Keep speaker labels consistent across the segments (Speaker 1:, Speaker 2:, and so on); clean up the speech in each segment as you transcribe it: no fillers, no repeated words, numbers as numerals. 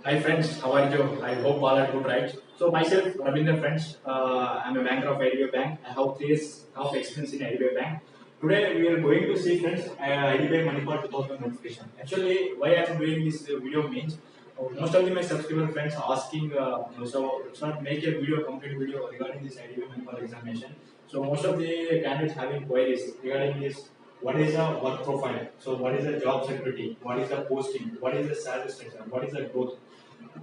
Speaker 1: Hi friends, how are you? I hope all are good, right? So myself, Ravinder friends, I'm a banker of IDBI Bank. I have 3 years of experience in IDBI Bank. Today we are going to see friends IDBI Manipal 2000 notification. Actually, why I am doing this video means most of my subscriber friends are asking, so make a video, complete video regarding this IDBI Manipal examination. So most of the candidates having queries regarding this. What is a work profile? So what is the job security? What is the posting? What is the salary structure? What is the growth?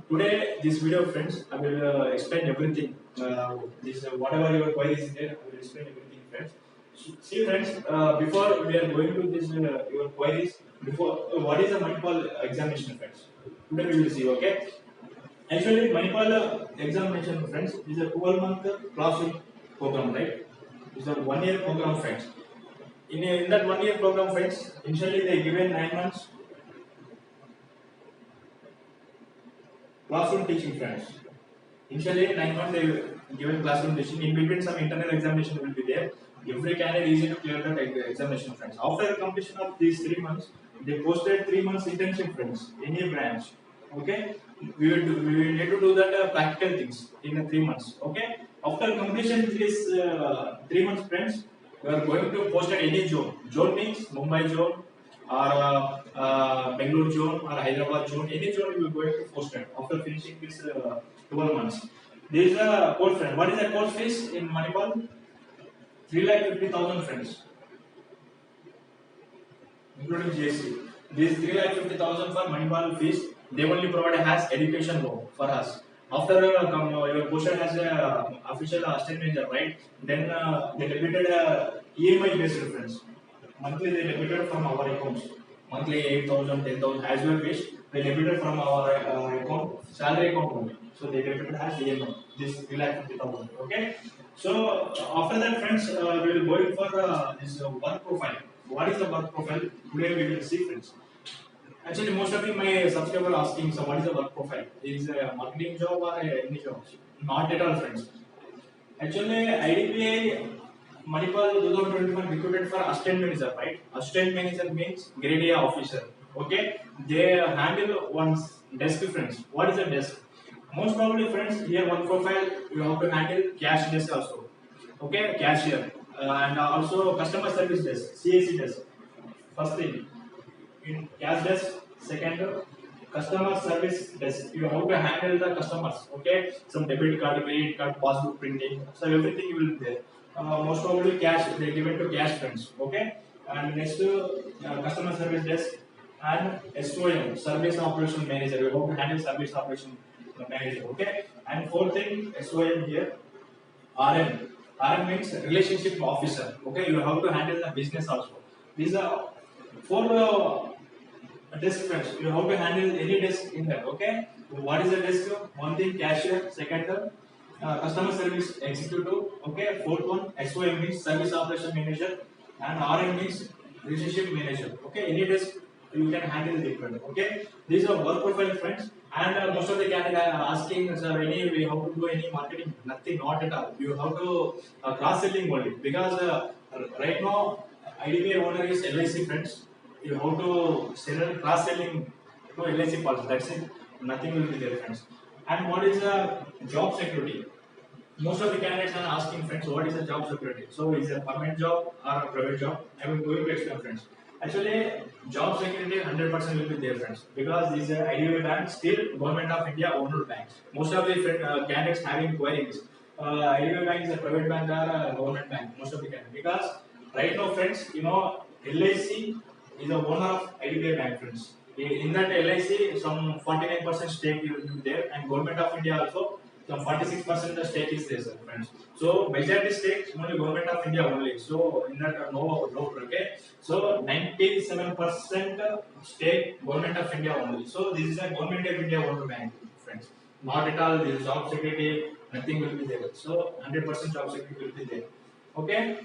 Speaker 1: Today, this video, friends, I will explain everything. This whatever your query is there, I will explain everything, friends. See, friends, before we are going to this your queries, before what is a multiple examination, friends? Today we will see. Okay. Actually, Manipal examination, friends, is a 12-month classroom program, right? It's a 1 year program, friends. In that 1 year program, friends, initially they given 9 months classroom teaching, friends. Initially, 9 months they will given classroom teaching. In between, some internal examination will be there. Every candidate easy to clear that examination, friends. After the completion of these 3 months, they posted 3 months internship, friends, in a branch. Okay, we will need to do that practical things in 3 months. Okay, after completion of this 3 months, friends, we are going to post at any zone. Zone means Mumbai zone or Bangalore zone or Hyderabad zone. Any zone we will going to post it after finishing this 12 months. There is a course, friend. What is the course fees in Manipal? 3,50,000, friends, including GST. This 3,50,000 for Manipal fees. They only provide as education loan for us. After your posted as a official assistant manager, right? Then they debited EMI based reference. Monthly they debited from our accounts. Monthly 8,000, 10,000 as well wish. They debited from our account, salary account only. So they debited as EMI. This 3,50,000. Okay. So after that, friends, we will go in for this work profile. What is the work profile? Today we will see, friends. Actually, most of my subscribers are asking, so what is the work profile? Is a marketing job or any job? Not at all, friends. Actually, IDPI Manipal 2021 recruited for assistant manager, right? Assistant manager means grade A officer. Okay, they handle one's desk, friends. What is a desk? Most probably, friends, here one profile you have to handle cash desk also. Okay, cashier and also customer service desk, CAC desk. First thing in cash desk, second customer service desk. You have to handle the customers. Okay, some debit card, credit card, passbook printing, so everything you will be there. Most probably cash they give it to cash, friends. Okay, and next customer service desk and SOM, service operation manager. You have to handle service operation manager. Okay, and fourth thing SOM here RM. RM means relationship officer. Okay, you have to handle the business also. These are four desk, friends. You have to handle any desk in that. Okay, what is the desk? One thing cashier, second customer service executive. Okay, fourth one SOM means service operation manager, and RM means relationship manager. Okay, any desk you can handle different. Okay, these are work profile, friends. And most of the candidates are asking, sir, any we have to do any marketing? Nothing, not at all. You have to cross selling only because right now IDBI owner is LIC, friends. You have to sell cross selling to LIC policy. That's it. Nothing will be there, friends. And what is job security? Most of the candidates are asking, friends, what is a job security? So is it a permanent job or a private job? I will going to explain, friends. Actually, job security 100% will be there, friends, because this is IDBI bank, still government of India owned bank. Most of the candidates having queries. IDBI bank is a private bank or a government bank. Most of the candidates, because right now, friends, LIC is the owner of IDBI bank, friends. In that LIC, some 49% stake will be there, and government of India also some 46% the stake is there, sir, friends. So majority stake only government of India only. So in that no, okay. So 97% stake government of India only. So this is a government of India owned bank, friends. Not at all. This is job security. Nothing will be there. So 100% job security will be there. Okay.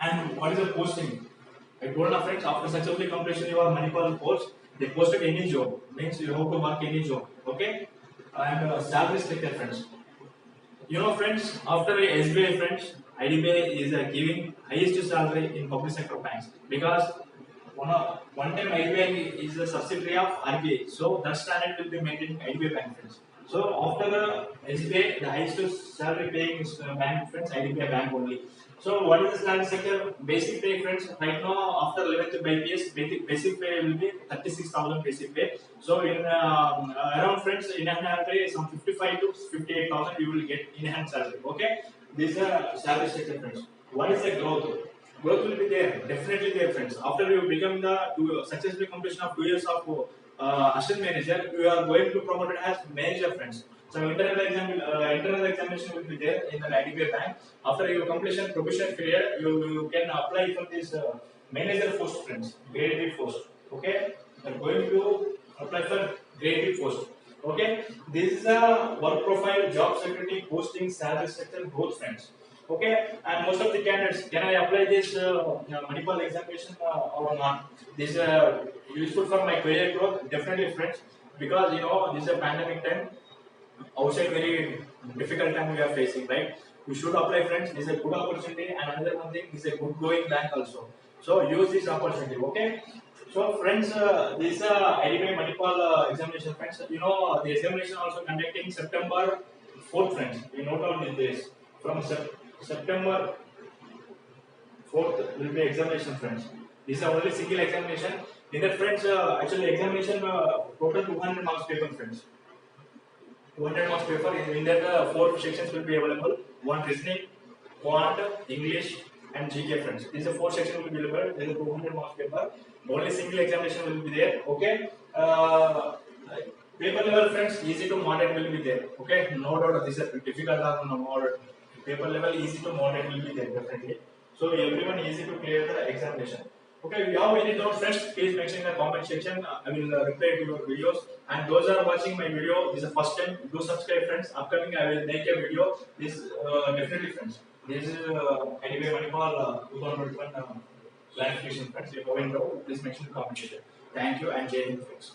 Speaker 1: And what is the posting? I told our friends after successfully completion your Manipal course, they posted any job. Means you have to work any job. Okay. And salary structure, friends. Friends, after SBI, friends, IDBI is giving highest salary in public sector banks because one time IBI is a subsidiary of RBI, so that standard will be maintained in IBI bank friends. So after SBI, the highest salary paying is bank friends, IDBI bank only. So what is the salary sector? Basic pay friends. Right now, after 11th by PS, basic pay will be 36,000 basic pay. So in around friends in hand salary, some 55 to 58,000 you will get in hand salary. Okay, this is a salary sector friends. What is the growth? Growth will be there, definitely there, friends. After you become the successful completion of 2 years of assistant manager, you are going to promote it as manager, friends. So internal examination will be there in the IDBI bank. After your completion probation period, you can apply for this manager post, friends, grade B post. Okay, you are going to apply for grade B post. Okay, this is a work profile, job security, posting, salary sector, growth, friends. Okay, and most of the candidates, can I apply this Manipal examination or not? This is useful for my career growth, definitely, friends, because this is a pandemic time, outside very difficult time we are facing, right? We should apply, friends. This is a good opportunity, and another one thing, this is a good growing bank also. So use this opportunity, okay? So friends, this IDBI Manipal examination, friends. The examination also conducting September 4th, friends. We note down this days from September 4th will be examination, friends. This is only single examination. In that, friends, actually examination total 200 marks paper, friends. 200 marks paper. In that, 4 sections will be available. One reasoning, quant, English, and GK, friends. These are 4 sections will be available. There is a 200 marks paper. Only single examination will be there. Okay. Paper level, friends, easy to moderate will be there. Okay. No doubt this is difficult or no moderate. Paper level easy to moderate will be there, definitely. So everyone easy to clear the examination. Okay, if you have any doubts, friends, please mention in the comment section. I will reply to your videos. And those are watching my video, this is the first time, do subscribe, friends. Upcoming, I will make a video. This definitely, friends. This is anyway Manipal 2021 clarification, friends. If you have any doubt, please mention in the comment section. Thank you and Jai Hind, friends.